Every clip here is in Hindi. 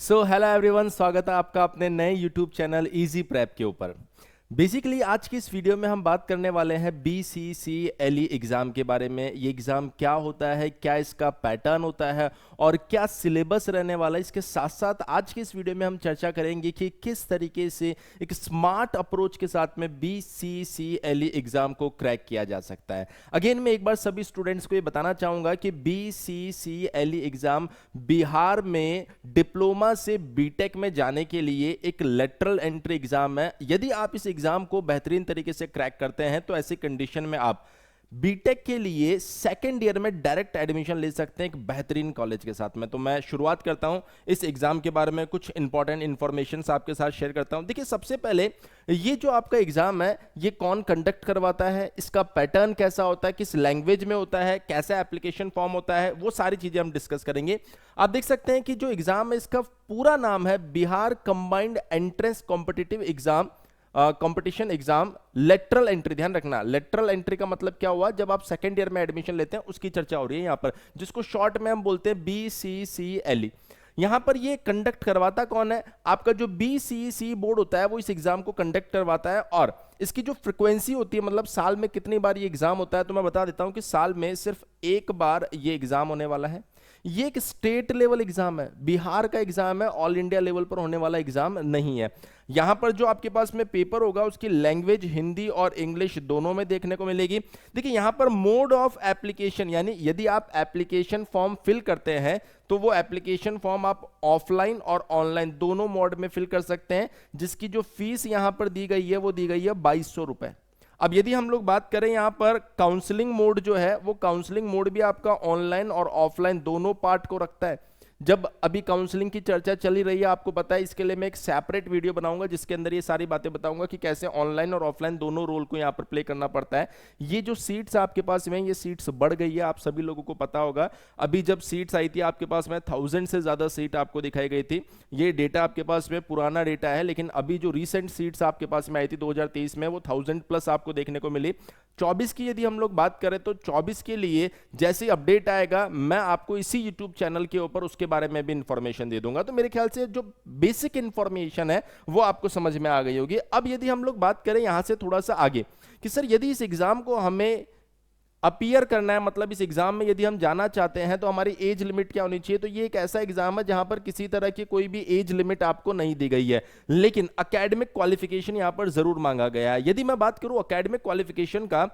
सो हेलो एवरीवन, स्वागत है आपका अपने नए यूट्यूब चैनल इजी प्रेप के ऊपर। बेसिकली आज की इस वीडियो में हम बात करने वाले हैं BCCLE एग्ज़ाम के बारे में। ये एग्ज़ाम क्या होता है, क्या इसका पैटर्न होता है और क्या सिलेबस रहने वाला है। इसके साथ साथ आज की इस वीडियो में हम चर्चा करेंगे कि किस तरीके से एक स्मार्ट अप्रोच के साथ में BCCLE एग्ज़ाम को क्रैक किया जा सकता है। अगेन मैं एक बार सभी स्टूडेंट्स को ये बताना चाहूँगा कि BCCLE एग्ज़ाम बिहार में डिप्लोमा से बीटेक में जाने के लिए एक लेटरल एंट्री एग्ज़ाम है। यदि आप इस एग्जाम को बेहतरीन तरीके से क्रैक करते हैं तो ऐसी कंडीशन में आप बीटेक के लिए सेकेंड ईयर में डायरेक्ट एडमिशन ले सकते हैं एक बेहतरीन कॉलेज के साथ में। तो मैं शुरुआत करता हूं इस एग्जाम के बारे में, कुछ इंपॉर्टेंट इंफॉर्मेशन आपके साथ शेयर करता हूं। देखिए, सबसे पहले ये जो आपका एग्जाम है ये कौन कंडक्ट करवाता है, इसका पैटर्न कैसा होता है, किस लैंग्वेज में होता है, कैसा एप्लीकेशन फॉर्म होता है, वो सारी चीजें हम डिस्कस करेंगे। आप देख सकते हैं कि जो एग्जाम है इसका पूरा नाम है Bihar combined entrance competitive exam competition exam lateral entry. ध्यान रखना, लेटरल एंट्री का मतलब क्या हुआ, जब आप सेकेंड ईयर में एडमिशन लेते हैं उसकी चर्चा हो रही है यहां पर, जिसको शॉर्ट में हम बोलते हैं BCCLE। यहां पर ये कंडक्ट करवाता कौन है, आपका जो BCC बोर्ड होता है वो इस एग्जाम को कंडक्ट करवाता है। और इसकी जो फ्रीक्वेंसी होती है, मतलब साल में कितनी बार ये एग्जाम होता है, तो मैं बता देता हूं कि साल में सिर्फ एक बार ये एग्जाम होने वाला है। ये एक स्टेट लेवल एग्जाम है, बिहार का एग्जाम है, ऑल इंडिया लेवल पर होने वाला एग्जाम नहीं है। यहां पर जो आपके पास में पेपर होगा उसकी लैंग्वेज हिंदी और इंग्लिश दोनों में देखने को मिलेगी। देखिए, यहां पर मोड ऑफ एप्लीकेशन, यानी यदि आप एप्लीकेशन फॉर्म फिल करते हैं तो वो एप्लीकेशन फॉर्म आप ऑफलाइन और ऑनलाइन दोनों मोड में फिल कर सकते हैं, जिसकी जो फीस यहां पर दी गई है वो दी गई है 2200 रुपए। अब यदि हम लोग बात करें यहां पर काउंसलिंग मोड जो है, वो काउंसलिंग मोड भी आपका ऑनलाइन और ऑफलाइन दोनों पार्ट को रखता है। जब अभी काउंसलिंग की चर्चा चली रही है, आपको पता है, इसके लिए मैं एक सेपरेट वीडियो बनाऊंगा जिसके अंदर ये सारी बातें बताऊंगा कि कैसे ऑनलाइन और ऑफलाइन दोनों रोल को यहां पर प्ले करना पड़ता है। ये जो सीट्स आपके पास में, ये सीट्स बढ़ गई है, आप सभी लोगों को पता होगा। अभी जब सीट्स आई थी आपके पास में 1000 से ज्यादा सीट आपको दिखाई गई थी। ये डेटा आपके पास में पुराना डेटा है, लेकिन अभी जो रिसेंट सीट्स आपके पास में आई थी 2023 में, वो 1000 प्लस आपको देखने को मिली। 24 की यदि हम लोग बात करें तो 24 के लिए जैसे अपडेट आएगा मैं आपको इसी यूट्यूब चैनल के ऊपर उसके बारे में भी इंफॉर्मेशन दे दूंगा। तो मेरे ख्याल से जो बेसिक इंफॉर्मेशन है वो आपको समझ में आ गई होगी। अब यदि हम लोग बात करें यहां से थोड़ा सा आगे कि सर यदि इस एग्जाम को हमें अपीयर करना है, मतलब इस एग्जाम में यदि हम जाना चाहते हैं तो हमारी एज लिमिट क्या होनी चाहिए, तो ये एक ऐसा एग्जाम है जहां पर किसी तरह की कोई भी एज लिमिट आपको नहीं दी गई है, लेकिन एकेडमिक क्वालिफिकेशन यहां पर जरूर मांगा गया है। यदि मैं बात करूं एकेडमिक क्वालिफिकेशन का,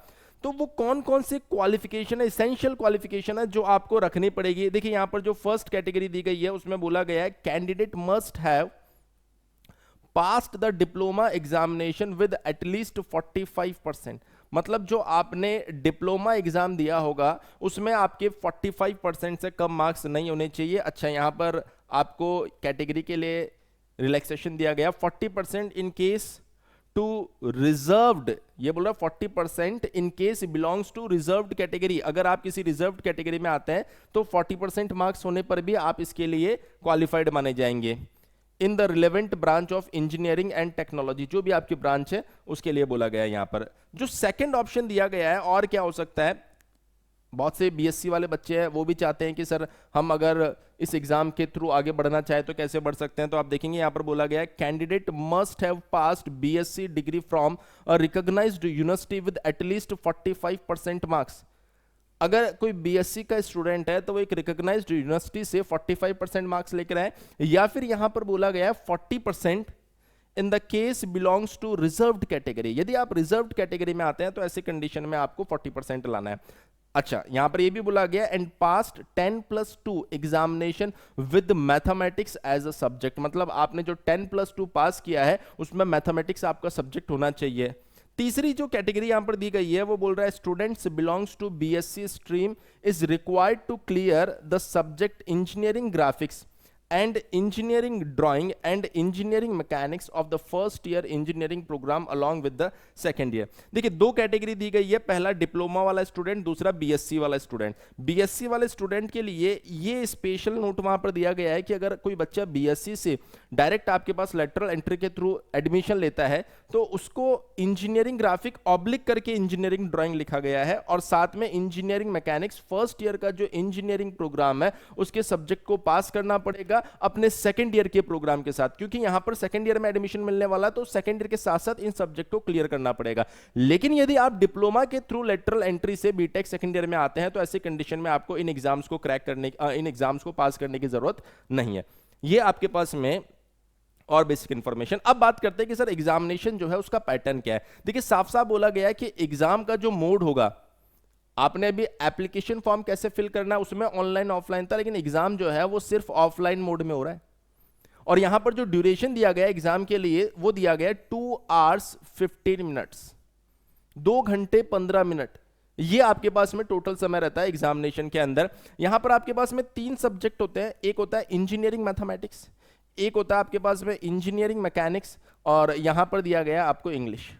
तो वो कौन कौन से क्वालिफिकेशन है, इसेंशियल क्वालिफिकेशन है जो आपको रखनी पड़ेगी। देखिए, यहां पर जो फर्स्ट कैटेगरी दी गई है उसमें बोला गया है candidate must have passed the diploma examination with at least 45%। मतलब जो आपने डिप्लोमा एग्जाम दिया होगा उसमें आपके 45% से कम मार्क्स नहीं होने चाहिए। अच्छा, यहां पर आपको कैटेगरी के लिए रिलैक्सेशन दिया गया 40% इन केस टू रिजर्व्ड, ये बोल रहा है 40% in case belongs to reserved category. अगर आप किसी रिजर्व्ड कैटेगरी में आते हैं तो 40% मार्क्स होने पर भी आप इसके लिए क्वालिफाइड माने जाएंगे। In the relevant branch of engineering and technology, जो भी आपकी ब्रांच है उसके लिए बोला गया है। यहां पर जो सेकंड ऑप्शन दिया गया है, और क्या हो सकता है, बहुत से BSc वाले बच्चे हैं वो भी चाहते हैं कि सर हम अगर इस एग्जाम के थ्रू आगे बढ़ना चाहे तो कैसे बढ़ सकते हैं। तो आप देखेंगे यहां पर बोला गया है candidate must have passed BSc degree from a recognised university with at least 45% marks. अगर कोई BSc का स्टूडेंट है तो वो एक रिकॉग्नाइज्ड यूनिवर्सिटी से 45% मार्क्स लेकर आए, या फिर यहां पर बोला गया है 40% in the case belongs to reserved category. यदि आप रिजर्व्ड कैटेगरी में आते हैं तो ऐसी कंडीशन में आपको 40% लाना है। अच्छा, यहां पर यह भी बोला गया and passed 10+2 examination with mathematics as a subject. मतलब आपने जो 10+2 पास किया है उसमें मैथमेटिक्स आपका सब्जेक्ट होना चाहिए। तीसरी जो कैटेगरी यहां पर दी गई है वो बोल रहा है students belongs to BSc stream is required to clear the subject engineering graphics and engineering drawing and engineering mechanics of the first year engineering programme along with the second year. देखिए, दो कैटेगरी दी गई है, पहला डिप्लोमा वाला स्टूडेंट, दूसरा BSc वाला स्टूडेंट। BSc वाले स्टूडेंट के लिए ये स्पेशल नोट वहां पर दिया गया है कि अगर कोई बच्चा BSc से डायरेक्ट आपके पास लेटरल एंट्री के थ्रू एडमिशन लेता है तो उसको इंजीनियरिंग ग्राफिक ऑब्लिक करके इंजीनियरिंग ड्राइंग लिखा गया है, और साथ में इंजीनियरिंग मैकेनिक्स फर्स्ट ईयर का जो इंजीनियरिंग प्रोग्राम है उसके सब्जेक्ट को पास करना पड़ेगा। जाएगा अपने सेकंड ईयर के प्रोग्राम के साथ, क्योंकि यहां पर सेकंड ईयर में एडमिशन मिलने वाला, तो सेकंड ईयर के साथ साथ इन सब्जेक्ट को क्लियर करना पड़ेगा। लेकिन यदि आप डिप्लोमा के थ्रू लेटरल एंट्री से बीटेक सेकंड ईयर में आते हैं तो ऐसी कंडीशन में आपको इन एग्जाम्स को क्रैक करने, इन एग्जाम्स को पास करने की जरूरत नहीं है। ये आपके पास में और बेसिक इंफॉर्मेशन। अब बात करते हैं कि सर एग्जामिनेशन जो है उसका पैटर्न क्या है। देखिए साफ साफ बोला गया है कि एग्जाम का जो मोड होगा, आपने अभी एप्लीकेशन फॉर्म कैसे फिल करना है उसमें ऑनलाइन ऑफलाइन था, लेकिन एग्जाम जो है वो सिर्फ ऑफलाइन मोड में हो रहा है। और यहां पर जो ड्यूरेशन दिया गया एग्जाम के लिए वो दिया गया 2 hours 15 minutes, 2 घंटे 15 मिनट। ये आपके पास में टोटल समय रहता है एग्जामिनेशन के अंदर। यहां पर आपके पास में 3 सब्जेक्ट होते हैं, एक होता है इंजीनियरिंग मैथमेटिक्स, एक होता है आपके पास में इंजीनियरिंग मैकेनिक्स, और यहां पर दिया गया आपको इंग्लिश।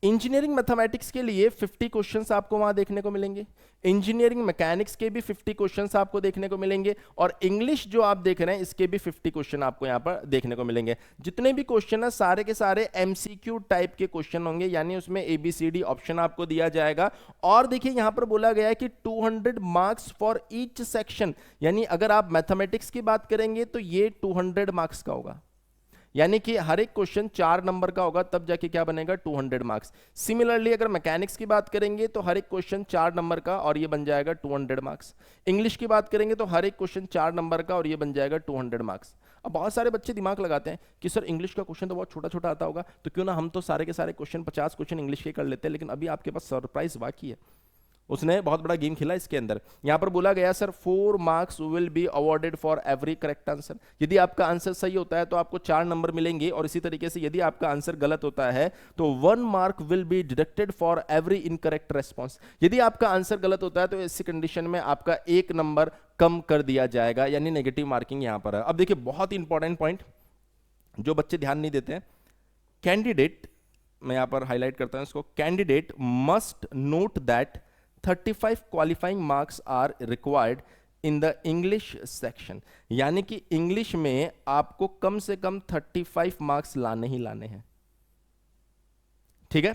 इंजीनियरिंग मैथमेटिक्स के लिए 50 क्वेश्चंस आपको वहां देखने को मिलेंगे, इंजीनियरिंग मैकेनिक्स के भी 50 क्वेश्चंस आपको देखने को मिलेंगे, और इंग्लिश जो आप देख रहे हैं इसके भी 50 क्वेश्चन आपको यहां पर देखने को मिलेंगे। जितने भी क्वेश्चन है सारे के सारे एमसीक्यू टाइप के क्वेश्चन होंगे, यानी उसमें ABCD ऑप्शन आपको दिया जाएगा। और देखिए यहां पर बोला गया है कि 200 मार्क्स फॉर ईच सेक्शन, यानी अगर आप मैथमेटिक्स की बात करेंगे तो ये 200 मार्क्स का होगा, यानी कि हर एक क्वेश्चन 4 नंबर का होगा, तब जाके क्या बनेगा 200 मार्क्स। सिमिलरली अगर मैकेनिक्स की बात करेंगे तो हर एक क्वेश्चन 4 नंबर का और ये बन जाएगा 200 मार्क्स। इंग्लिश की बात करेंगे तो हर एक क्वेश्चन 4 नंबर का और ये बन जाएगा 200 मार्क्स। अब बहुत सारे बच्चे दिमाग लगाते हैं कि सर इंग्लिश का क्वेश्चन तो बहुत छोटा छोटा आता होगा, तो क्यों ना हम तो सारे के सारे क्वेश्चन 50 क्वेश्चन इंग्लिश के कर लेते हैं। लेकिन अभी आपके पास सरप्राइज बाकी है, उसने बहुत बड़ा गेम खेला इसके अंदर। यहां पर बोला गया sir 4 marks will be awarded for every correct answer. यदि आपका आंसर सही होता है तो आपको 4 नंबर मिलेंगे, और इसी तरीके से यदि आपका आंसर गलत होता है तो 1 mark will be deducted for every incorrect response. यदि आपका आंसर गलत होता है तो इसी कंडीशन में आपका 1 नंबर कम कर दिया जाएगा, यानी नेगेटिव मार्किंग यहां पर है। अब देखिए बहुत ही इंपॉर्टेंट पॉइंट जो बच्चे ध्यान नहीं देते हैं, कैंडिडेट, मैं यहां पर हाईलाइट करता हूं इसको, candidate must note that 35 qualifying marks are required in the English section, यानी कि इंग्लिश में आपको कम से कम 35 मार्क्स लाने ही लाने हैं, ठीक है।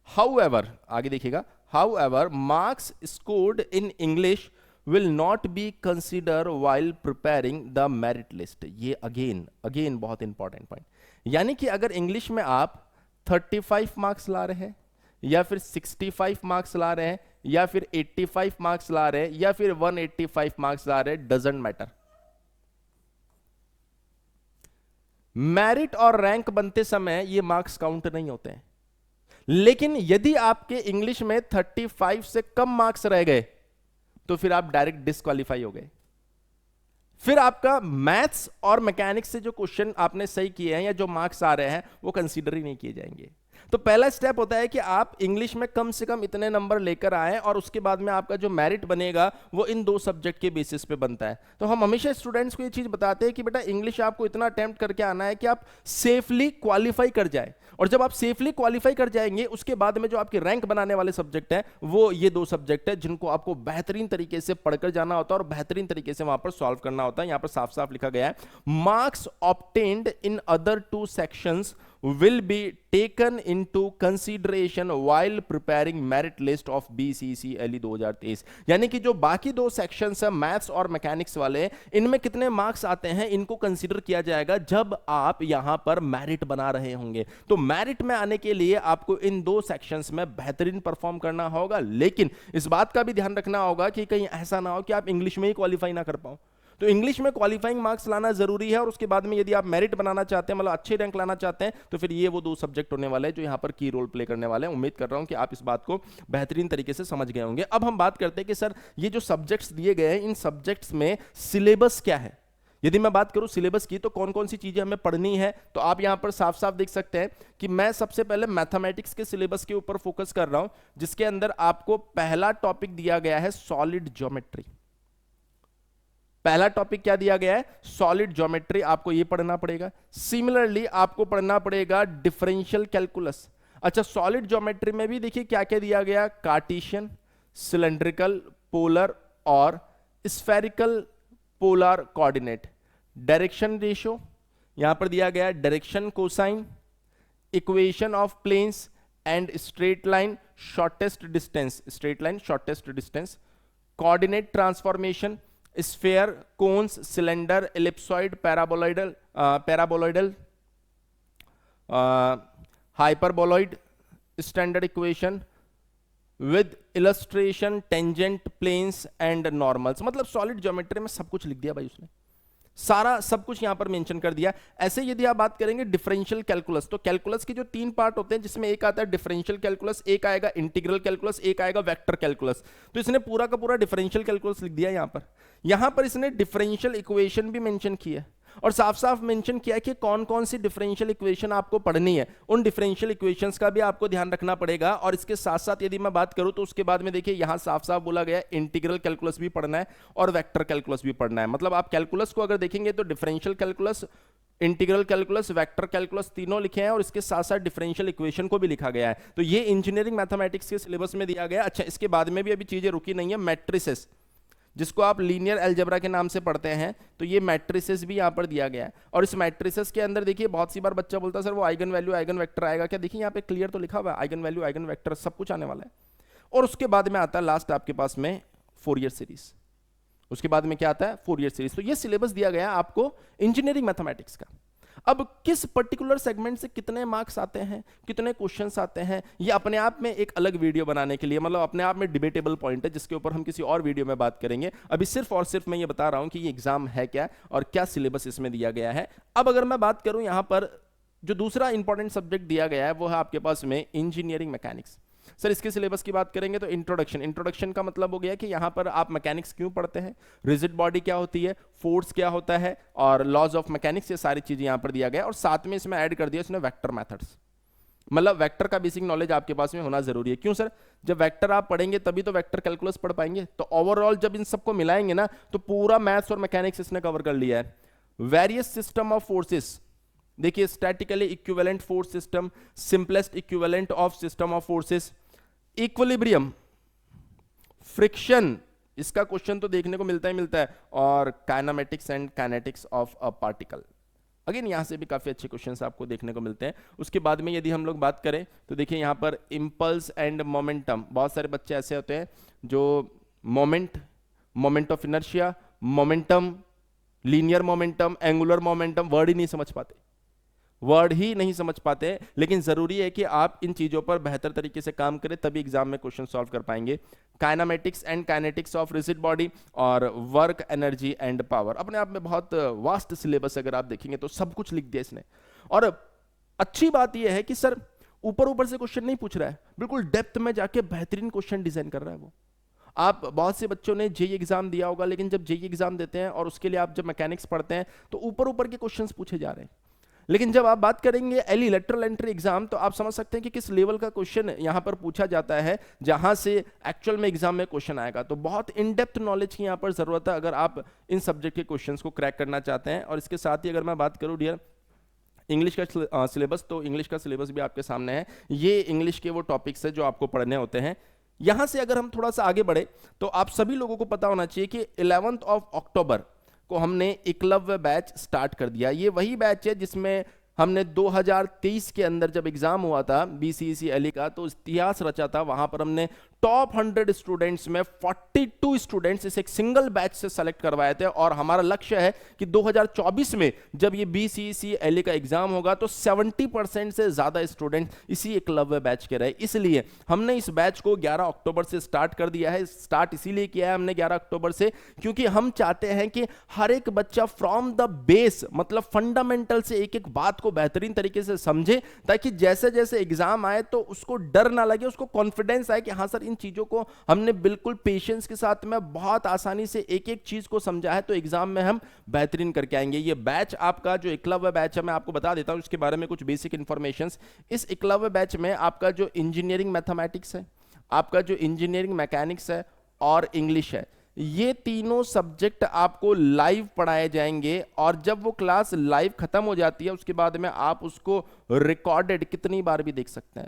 हाउएवर, आगे देखिएगा, however marks scored in English will not be considered while preparing the merit list। ये अगेन बहुत इंपॉर्टेंट पॉइंट, यानी कि अगर इंग्लिश में आप 35 मार्क्स ला रहे हैं, या फिर 65 मार्क्स ला रहे हैं, या फिर 85 मार्क्स ला रहे हैं, या फिर 185 मार्क्स ला रहे हैं, डजंट मैटर। मेरिट और रैंक बनते समय ये मार्क्स काउंट नहीं होते हैं। लेकिन यदि आपके इंग्लिश में 35 से कम मार्क्स रह गए तो फिर आप डायरेक्ट डिस्क्वालीफाई हो गए। फिर आपका मैथ्स और मैकेनिक्स से जो क्वेश्चन आपने सही किए हैं या जो मार्क्स आ रहे हैं वो कंसीडर ही नहीं किए जाएंगे। तो पहला स्टेप होता है कि आप इंग्लिश में कम से कम इतने नंबर लेकर आए, और उसके बाद में आपका जो मेरिट बनेगा वो इन 2 सब्जेक्ट के बेसिस पे बनता है। तो हम हमेशा स्टूडेंट्स को ये चीज बताते हैं कि बेटा इंग्लिश आपको इतना अटेम्प्ट करके आना है कि आप सेफली क्वालिफाई कर जाए, और जब आप सेफली क्वालिफाई कर जाएंगे उसके बाद में जो आपके रैंक बनाने वाले सब्जेक्ट हैं वो ये 2 सब्जेक्ट है जिनको आपको बेहतरीन तरीके से पढ़कर जाना होता है और बेहतरीन तरीके से वहां पर सॉल्व करना होता है। यहां पर साफ साफ लिखा गया है, marks obtained in other 2 sections will be taken into consideration while preparing merit list of BCCLE 2023। यानी कि जो बाकी 2 सेक्शंस है मैथ्स और मैकेनिक्स वाले, इनमें कितने मार्क्स आते हैं इनको कंसीडर किया जाएगा जब आप यहां पर मेरिट बना रहे होंगे। तो मेरिट में आने के लिए आपको इन 2 सेक्शंस में बेहतरीन परफॉर्म करना होगा, लेकिन इस बात का भी ध्यान रखना होगा कि कहीं ऐसा ना हो कि आप इंग्लिश में ही क्वालिफाई ना कर पाओ। तो इंग्लिश में क्वालिफाइंग मार्क्स लाना जरूरी है, और उसके बाद में यदि आप मेरिट बनाना चाहते हैं, मतलब अच्छे रैंक लाना चाहते हैं, तो फिर ये वो 2 सब्जेक्ट होने वाले हैं जो यहां पर की रोल प्ले करने वाले हैं। उम्मीद कर रहा हूं कि आप इस बात को बेहतरीन तरीके से समझ गए होंगे। अब हम बात करते हैं कि सर ये जो सब्जेक्ट्स दिए गए हैं इन सब्जेक्ट्स में सिलेबस क्या है। यदि मैं बात करूं सिलेबस की तो कौन कौन सी चीजें हमें पढ़नी है, तो आप यहां पर साफ साफ देख सकते हैं कि मैं सबसे पहले मैथमेटिक्स के सिलेबस के ऊपर फोकस कर रहा हूं, जिसके अंदर आपको पहला टॉपिक दिया गया है सॉलिड ज्योमेट्री। पहला टॉपिक क्या दिया गया है, सॉलिड ज्योमेट्री, आपको ये पढ़ना पड़ेगा। सिमिलरली आपको पढ़ना पड़ेगा डिफरेंशियल कैलकुलस। अच्छा, सॉलिड ज्योमेट्री में भी देखिए क्या क्या दिया गया, कार्टेशियन, सिलेंड्रिकल, पोलर और spherical polar coordinate, direction ratio, यहां पर दिया गया direction cosine, equation of planes and straight line shortest distance, straight line shortest distance, coordinate transformation sphere, cones, cylinder, ellipsoid, paraboloidal, hyperboloid, standard equation with illustration, tangent, planes and normals. मतलब सॉलिड ज्योमेट्री में सब कुछ लिख दिया भाई उसने, सारा सब कुछ यहां पर मेंशन कर दिया। ऐसे यदि आप बात करेंगे डिफरेंशियल कैलकुलस, तो कैलकुलस के जो 3 पार्ट होते हैं, जिसमें एक आता है डिफरेंशियल कैलकुलस, एक आएगा इंटीग्रल कैलकुलस, एक आएगा वेक्टर कैलकुलस। तो इसने पूरा का पूरा डिफरेंशियल कैलकुलस लिख दिया यहां पर इसने डिफरेंशियल इक्वेशन भी मेंशन की है और साफ साफ मेंशन किया कि कौन कौन सी डिफरेंशियल इक्वेशन आपको पढ़नी है। उन डिफरेंशियल इक्वेशंस का भी आपको ध्यान रखना पड़ेगा। और इसके साथ साथ यदि मैं बात करूं तो उसके बाद में देखिए यहां साफ साफ बोला गया इंटीग्रल कैलकुलस भी पढ़ना है और वेक्टर कैलकुलस भी पढ़ना है। मतलब आप कैलकुलस को अगर देखेंगे तो differential calculus, integral calculus, vector calculus तीनों लिखे हैं और इसके साथ साथ डिफरेंशियल इक्वेशन को भी लिखा गया है। तो ये इंजीनियरिंग मैथमेटिक्स के सिलेबस में दिया गया। अच्छा, इसके बाद में भी अभी चीजें रुकी नहीं है। मैट्रिसेस, जिसको आप लीनियर अलजेब्रा के नाम से पढ़ते हैं, तो ये मैट्रिसेस भी यहाँ पर दिया गया है। और इस मैट्रिसेस के अंदर देखिए बहुत सी बार बच्चा बोलता है सर वो आइगन वैल्यू आइगन वेक्टर आएगा क्या? देखिए यहाँ पे क्लियर तो लिखा हुआ है आइगन वैल्यू आइगन वेक्टर सब कुछ आने वाला है। और उसके बाद में आता है लास्ट आपके पास में फोरियर सीरीज। उसके बाद में क्या आता है? Fourier series. तो ये सिलेबस दिया गया है आपको इंजीनियरिंग मैथमेटिक्स का। अब किस पर्टिकुलर सेगमेंट से कितने मार्क्स आते हैं, कितने क्वेश्चंस आते हैं, ये अपने आप में एक अलग वीडियो बनाने के लिए, मतलब अपने आप में डिबेटेबल पॉइंट है जिसके ऊपर हम किसी और वीडियो में बात करेंगे। अभी सिर्फ और सिर्फ मैं ये बता रहा हूं कि ये एग्जाम है क्या और क्या सिलेबस इसमें दिया गया है। अब अगर मैं बात करूं यहां पर जो दूसरा इंपॉर्टेंट सब्जेक्ट दिया गया है वो है आपके पास में इंजीनियरिंग मैकेनिक्स। सर इसके सिलेबस की बात करेंगे तो इंट्रोडक्शन का मतलब हो गया कि यहां पर आप मैकेनिक्स क्यों पढ़ते हैं, रिजिड बॉडी क्या होती है, फोर्स क्या होता है और लॉज ऑफ मैकेनिक्स, ये सारी चीजें यहां पर दिया गया। और साथ में इसमें ऐड कर दिया इसने वेक्टर मेथड्स। मतलब वेक्टर का बेसिक नॉलेज आपके पास में होना जरूरी है। क्यों सर? जब वेक्टर आप पढ़ेंगे तभी तो वेक्टर कैलकुलस पढ़ पाएंगे। तो ओवरऑल जब इन सबको मिलाएंगे ना तो पूरा मैथ्स और मैकेनिक्स इसने कवर कर लिया है। वेरियस सिस्टम ऑफ फोर्सेस, देखिए statically equivalent force system, simplest equivalent of system of forces, equilibrium, friction, इसका क्वेश्चन तो देखने को मिलता है, और kinematics and kinetics of a particle. Again यहां से भी काफी अच्छे क्वेश्चंस आपको देखने को मिलते हैं। उसके बाद में यदि हम लोग बात करें तो देखिए यहां पर इंपल्स एंड मोमेंटम, बहुत सारे बच्चे ऐसे होते हैं जो moment of inertia, momentum, linear momentum, angular momentum word ही नहीं समझ पाते, लेकिन जरूरी है कि आप इन चीजों पर बेहतर तरीके से काम करें तभी एग्जाम में क्वेश्चन सॉल्व कर पाएंगे। Kinematics and kinetics of rigid body और वर्क, एनर्जी एंड पावर, अपने आप में बहुत वास्ट सिलेबस अगर आप देखेंगे तो सब कुछ लिख दिया इसने। और अच्छी बात यह है कि सर ऊपर से क्वेश्चन नहीं पूछ रहा है, बिल्कुल डेप्थ में जाके बेहतरीन क्वेश्चन डिजाइन कर रहा है वो। आप बहुत से बच्चों ने जेईई एग्जाम दिया होगा, लेकिन जब जेईई एग्जाम देते हैं और उसके लिए आप जब मैकेनिक्स पढ़ते हैं तो ऊपर के क्वेश्चंस पूछे जा रहे हैं। लेकिन जब आप बात करेंगे एलई लेटरल एंट्री एग्जाम तो आप समझ सकते हैं कि किस लेवल का क्वेश्चन यहां पर पूछा जाता है, जहां से एक्चुअल में एग्जाम में क्वेश्चन आएगा। तो बहुत इन डेप्थ नॉलेज की यहां पर जरूरत है अगर आप इन सब्जेक्ट के क्वेश्चंस को क्रैक करना चाहते हैं। और इसके साथ ही अगर मैं बात करूं डियर इंग्लिश का सिलेबस, तो इंग्लिश का सिलेबस भी आपके सामने है। ये इंग्लिश के वो टॉपिक्स है जो आपको पढ़ने होते हैं। यहां से अगर हम थोड़ा सा आगे बढ़े तो आप सभी लोगों को पता होना चाहिए कि 11 अक्टूबर को हमने एकलव्य बैच स्टार्ट कर दिया। ये वही बैच है जिसमें हमने 2023 के अंदर जब एग्जाम हुआ था बीसीसी एलई का तो इतिहास रचा था। वहां पर हमने टॉप 100 स्टूडेंट्स में 42 स्टूडेंट्स इस एक सिंगल बैच से सेलेक्ट करवाए थे। और हमारा लक्ष्य है कि 2024 में जब ये बीसीसी एलई का एग्जाम होगा तो 70% से ज्यादा स्टूडेंट इसी एकलव्य बैच के रहे। इसलिए हमने इस बैच को 11 अक्टूबर से स्टार्ट कर दिया है। स्टार्ट इसीलिए किया है हमने 11 अक्टूबर से क्योंकि हम चाहते हैं कि हर एक बच्चा फ्रॉम द बेस, मतलब फंडामेंटल से एक एक बात को बेहतरीन तरीके से समझे, ताकि जैसे जैसे एग्जाम आए तो उसको डर ना लगे, उसको कॉन्फिडेंस आए कि हाँ सर इन चीजों को हमने बिल्कुल पेशेंस के साथ में बहुत आसानी से एक एक चीज को समझा है तो एग्जाम में हम बेहतरीन करके आएंगे। ये बैच आपका जो एकलव्य बैच है मैं आपको बता देता हूं इसके बारे में कुछ बेसिक इंफॉर्मेशंस। इस एकलव्य बैच में आपका जो इंजीनियरिंग मैथमेटिक्स है, आपका जो इंजीनियरिंग मैकेनिक्स है और इंग्लिश है, ये तीनों सब्जेक्ट आपको लाइव पढ़ाए जाएंगे। और जब वो क्लास लाइव खत्म हो जाती है उसके बाद में आप उसको रिकॉर्डेड कितनी बार भी देख सकते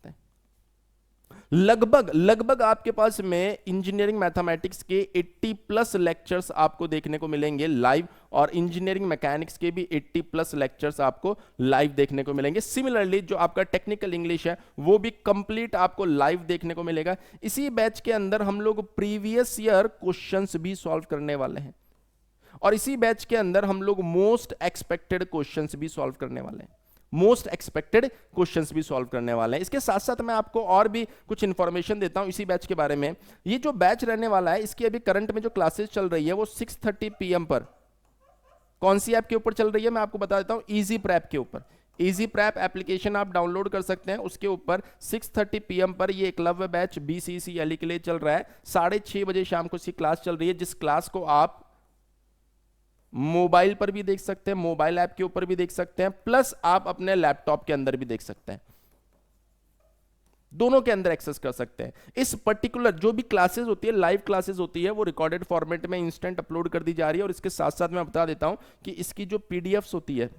हैं, लगभग लगभग आपके पास में इंजीनियरिंग मैथमेटिक्स के 80 प्लस लेक्चर्स आपको देखने को मिलेंगे लाइव, और इंजीनियरिंग मैकेनिक्स के भी 80 प्लस लेक्चर्स आपको लाइव देखने को मिलेंगे। सिमिलरली जो आपका टेक्निकल इंग्लिश है वो भी कंप्लीट आपको लाइव देखने को मिलेगा। इसी बैच के अंदर हम लोग प्रीवियस ईयर क्वेश्चंस भी सॉल्व करने वाले हैं, और इसी बैच के अंदर हम लोग मोस्ट एक्सपेक्टेड क्वेश्चंस भी सॉल्व करने वाले हैं, मोस्ट एक्सपेक्टेड क्वेश्चंस भी सॉल्व करने वाले हैं। इसके साथ साथ मैं आपको और भी कुछ इंफॉर्मेशन देता हूं इसी बैच के बारे में। ये जो बैच रहने वाला है, इसकी अभी करंट में जो क्लासेस चल रही है वो 6:30 PM पर कौन सी ऐप के ऊपर चल रही है मैं आपको बता देता हूं, इजी प्रैप के ऊपर। इजी प्रैप एप्लीकेशन आप डाउनलोड कर सकते हैं, उसके ऊपर 6:30 PM पर ये एकलव्य बैच BCCLE के लिए चल रहा है। 6:30 बजे शाम को इसकी क्लास चल रही है, जिस क्लास को आप मोबाइल पर भी देख सकते हैं, मोबाइल ऐप के ऊपर भी देख सकते हैं, प्लस आप अपने लैपटॉप के अंदर भी देख सकते हैं, दोनों के अंदर एक्सेस कर सकते हैं। इस पर्टिकुलर जो भी क्लासेस होती है, लाइव क्लासेस होती है, वो रिकॉर्डेड फॉर्मेट में इंस्टेंट अपलोड कर दी जा रही है। और इसके साथ साथ मैं बता देता हूं कि इसकी जो पीडीएफ्स होती है,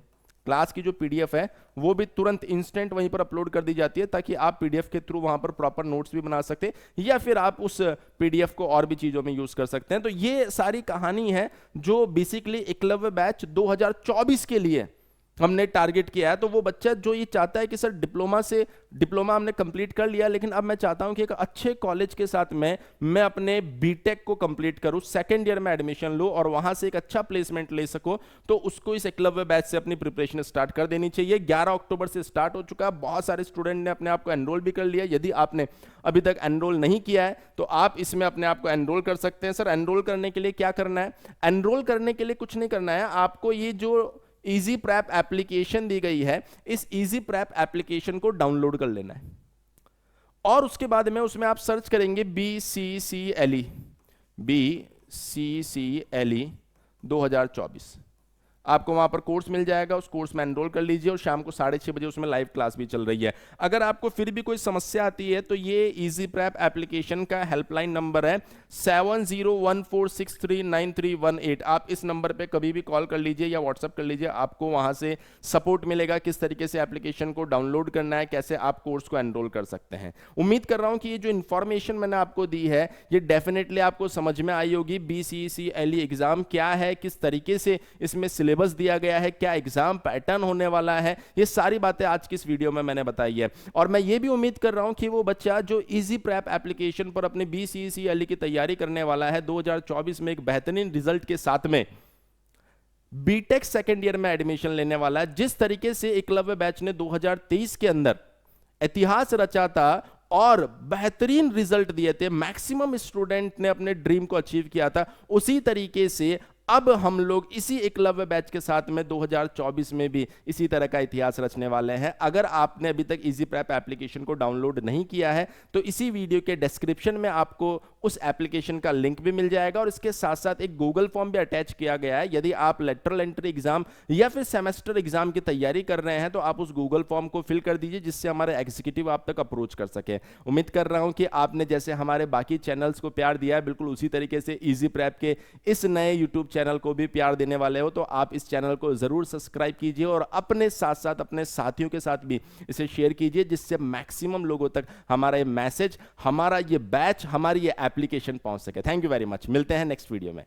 क्लास की जो पीडीएफ है वो भी तुरंत इंस्टेंट वहीं पर अपलोड कर दी जाती है, ताकि आप पीडीएफ के थ्रू वहां पर प्रॉपर नोट्स भी बना सकते हैं, या फिर आप उस पीडीएफ को और भी चीजों में यूज कर सकते हैं। तो ये सारी कहानी है जो बेसिकली एकलव्य बैच 2024 के लिए हमने टारगेट किया है। तो वो बच्चा जो ये चाहता है कि सर डिप्लोमा हमने कंप्लीट कर लिया, लेकिन अब मैं चाहता हूं कि एक अच्छे कॉलेज के साथ में मैं अपने बीटेक को कंप्लीट करूं, सेकंड ईयर में एडमिशन लूं और वहां से एक अच्छा प्लेसमेंट ले सकूं, तो उसको इस एकलव्य बैच से अपनी प्रिपरेशन स्टार्ट कर देनी चाहिए। 11 अक्टूबर से स्टार्ट हो चुका है, बहुत सारे स्टूडेंट ने अपने आप को एनरोल भी कर लिया। यदि आपने अभी तक एनरोल नहीं किया है तो आप इसमें अपने आप को एनरोल कर सकते हैं। सर एनरोल करने के लिए क्या करना है? एनरोल करने के लिए कुछ नहीं करना है, आपको ये जो इजी प्रैप एप्लीकेशन दी गई है, इस इजी प्रैप एप्लीकेशन को डाउनलोड कर लेना है, और उसके बाद में उसमें आप सर्च करेंगे BCCLE 2024। आपको वहां पर कोर्स मिल जाएगा, उस कोर्स में एनरोल कर लीजिए, और शाम को 6:30 बजे उसमें लाइव क्लास भी चल रही है। अगर आपको फिर भी कोई समस्या आती है तो ये इजी प्रैप एप्लीकेशन का हेल्पलाइन नंबर है 7014639318। आप इस नंबर पे कभी भी कॉल कर लीजिए या व्हाट्सएप कर लीजिए, आपको वहां से सपोर्ट मिलेगा किस तरीके से एप्लीकेशन को डाउनलोड करना है, कैसे आप कोर्स को एनरोल कर सकते हैं। उम्मीद कर रहा हूं कि ये जो इंफॉर्मेशन मैंने आपको दी है ये डेफिनेटली आपको समझ में आई होगी। BCCLE एग्जाम क्या है, किस तरीके से इसमें सिलेबस दिया गया है, क्या एग्जाम पैटर्न होने वाला है, ये सारी बातें आज की इस वीडियो में मैंने बताई है। और मैं ये भी उम्मीद कर रहा हूं कि वो बच्चा जो इजी प्रैप एप्लीकेशन पर अपने BCCLE की तैयारी करने वाला है 2024 में एक बेहतरीन रिजल्ट के साथ में बीटेक सेकेंड ईयर में एडमिशन लेने वाला है। जिस तरीके से एकलव्य बैच ने 2023 के अंदर इतिहास रचा था और बेहतरीन रिजल्ट दिए थे, मैक्सिमम स्टूडेंट ने अपने ड्रीम को अचीव किया था, उसी तरीके से अब हम लोग इसी एकलव्य बैच के साथ में 2024 में भी इसी तरह का इतिहास रचने वाले हैं। अगर आपने अभी तक इजी प्रैप एप्लीकेशन को डाउनलोड नहीं किया है तो इसी वीडियो के डिस्क्रिप्शन में आपको उस एप्लीकेशन का लिंक भी मिल जाएगा, और इसके साथ साथ एक गूगल फॉर्म भी अटैच किया गया है। यदि आप लेटरल एंट्री एग्जाम या फिर सेमेस्टर एग्जाम की तैयारी कर रहे हैं तो आप उस गूगल फॉर्म को फिल कर दीजिए, जिससे हमारे एग्जीक्यूटिव आप तक अप्रोच कर सके। उम्मीद कर रहा हूं कि आपने जैसे हमारे बाकी चैनल्स को प्यार दिया है, बिल्कुल उसी तरीके से इजी प्रैप के इस नए यूट्यूब चैनल को भी प्यार देने वाले हो। तो आप इस चैनल को जरूर सब्सक्राइब कीजिए और अपने साथ साथ अपने साथियों के साथ भी इसे शेयर कीजिए, जिससे मैक्सिमम लोगों तक हमारा ये मैसेज, हमारा ये बैच, हमारी ये एप्लीकेशन पहुंच सके। थैंक यू वेरी मच, मिलते हैं नेक्स्ट वीडियो में।